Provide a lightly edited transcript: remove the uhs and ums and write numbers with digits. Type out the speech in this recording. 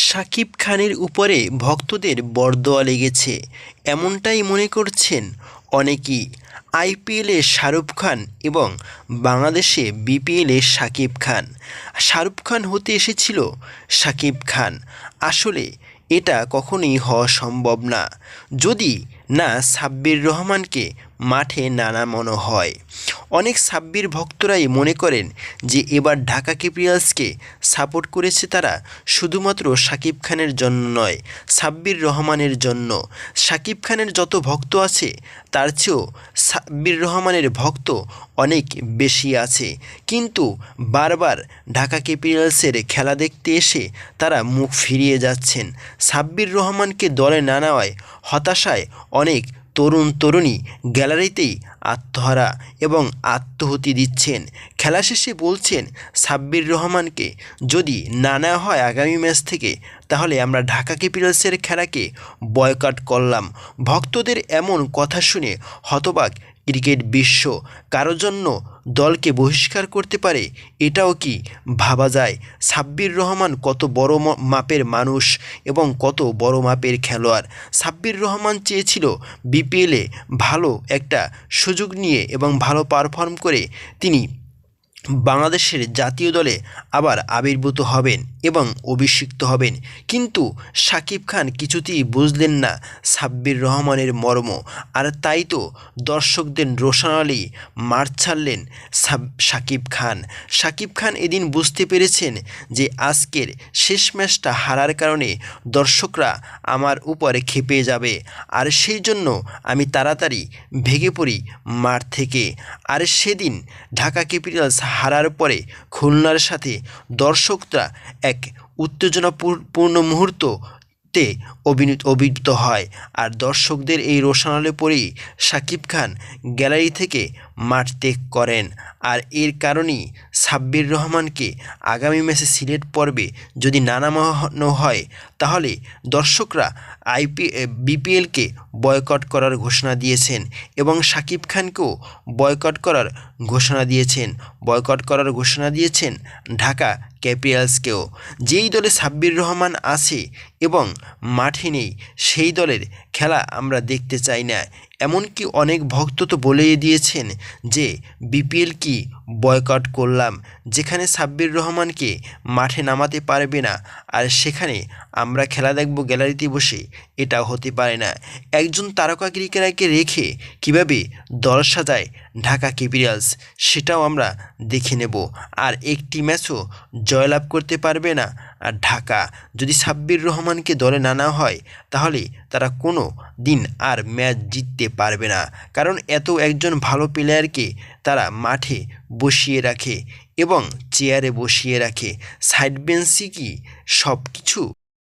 শাকিব খানের উপরে ভক্তদের বরদোয়া লেগেছে, এমনটাই মনে করছেন অনেকেই। আইপিএলে শাহরুখ খান এবং বাংলাদেশে বিপিএলে শাকিব খান। শাহরুখ খান হতে এসেছিল শাকিব খান। আসলে এটা কখনোই হওয়া সম্ভব না, যদি না সাব্বির রহমানকে মাঠে নামানো হয়। অনেক সাব্বির ভক্তরাই মনে করেন যে এবার ঢাকা ক্যাপিটালসকে সাপোর্ট করেছে তারা শুধুমাত্র শাকিব খানের জন্য নয়, সাব্বির রহমানের জন্য। শাকিব খানের যত ভক্ত আছে তার চেয়েও সাব্বির রহমানের ভক্ত অনেক বেশি আছে, কিন্তু বারবার ঢাকা ক্যাপিটালসের খেলা দেখতে এসে তারা মুখ ফিরিয়ে যাচ্ছেন। সাব্বির রহমানকে দলে না নেওয়ায় হতাশায় অনেক তরুণ তরুণী গ্যালারিতেই আত্মহারা এবং আত্মহুতি দিচ্ছেন। খেলা শেষে বলছেন, সাব্বির রহমানকে যদি না নেওয়া হয় আগামী ম্যাচ থেকে, তাহলে আমরা ঢাকা ক্যাপিটালসের খেলাকে বয়কট করলাম। ভক্তদের এমন কথা শুনে হতবাক ক্রিকেট বিশ্ব। কারো জন্য দলকে বহিষ্কার করতে পারে, এটাও কি ভাবা যায়? সাব্বির রহমান কত বড় মাপের মানুষ এবং কত বড় মাপের খেলোয়াড়। সাব্বির রহমান চেয়েছিল বিপিএলে ভালো একটা সুযোগ নিয়ে এবং ভালো পারফর্ম করে তিনি বাংলাদেশের জাতীয় দলে আবার আবির্ভূত হবেন এবং অভিষিক্ত হবেন, কিন্তু শাকিব খান কিছুতেই বুঝলেন না সাব্বির রহমানের মর্ম। আর তাই তো দর্শকদের রোষানলেই মাঠ ছাড়লেন শাকিব খান। শাকিব খান এদিন বুঝতে পেরেছেন যে আজকের শেষ ম্যাচটা হারার কারণে দর্শকরা আমার উপরে ক্ষেপে যাবে, আর সেই জন্য আমি তাড়াতাড়ি ভেগে পড়ি মাঠ থেকে। আর সেদিন ঢাকা ক্যাপিটালস হারার পরে খুলনার সাথে দর্শকরা এক উত্তেজনাপূর্ণ মুহূর্ততে অভিভূত হয়, আর দর্শকদের এই রোষানলে পরেই শাকিব খান গ্যালারি থেকে মাঠ ত্যাগ করেন। আর এর কারণেই সাব্বির রহমানকে আগামী ম্যাচে সিলেট পর্বে যদি নামানো হয়, তাহলে দর্শকরা বিপিএলকে বয়কট করার ঘোষণা দিয়েছেন এবং শাকিব খানকেও বয়কট করার ঘোষণা দিয়েছেন ঢাকা ক্যাপিটালসকেও। যেই দলে সাব্বির রহমান আছে এবং মাঠে নেই, সেই দলের খেলা আমরা দেখতে চাই না। এমনকি অনেক ভক্ত তো বলেই দিয়েছেন যে বিপিএল কি বয়কট করলাম, যেখানে সাব্বির রহমানকে মাঠে নামাতে পারবে না আর সেখানে আমরা খেলা দেখব গ্যালারিতে বসে, এটাও হতে পারে না। একজন তারকা ক্রিকেটারকে রেখে কিভাবে দল সাজায় ঢাকা ক্যাপিটালস, সেটাও আমরা দেখে নেব। আর একটি ম্যাচও জয়লাভ করতে পারবে না আর ঢাকা। যদি সাব্বির রহমানকে দলে না নেওয়া হয়, তাহলে তারা কোনো দিন আর ম্যাচ জিততে পারবে না, কারণ একজন ভালো প্লেয়ারকে তারা মাঠে বসিয়ে রাখে এবং চেয়ারে বসিয়ে রাখে। সাইড বেঞ্চে কি সব কিছু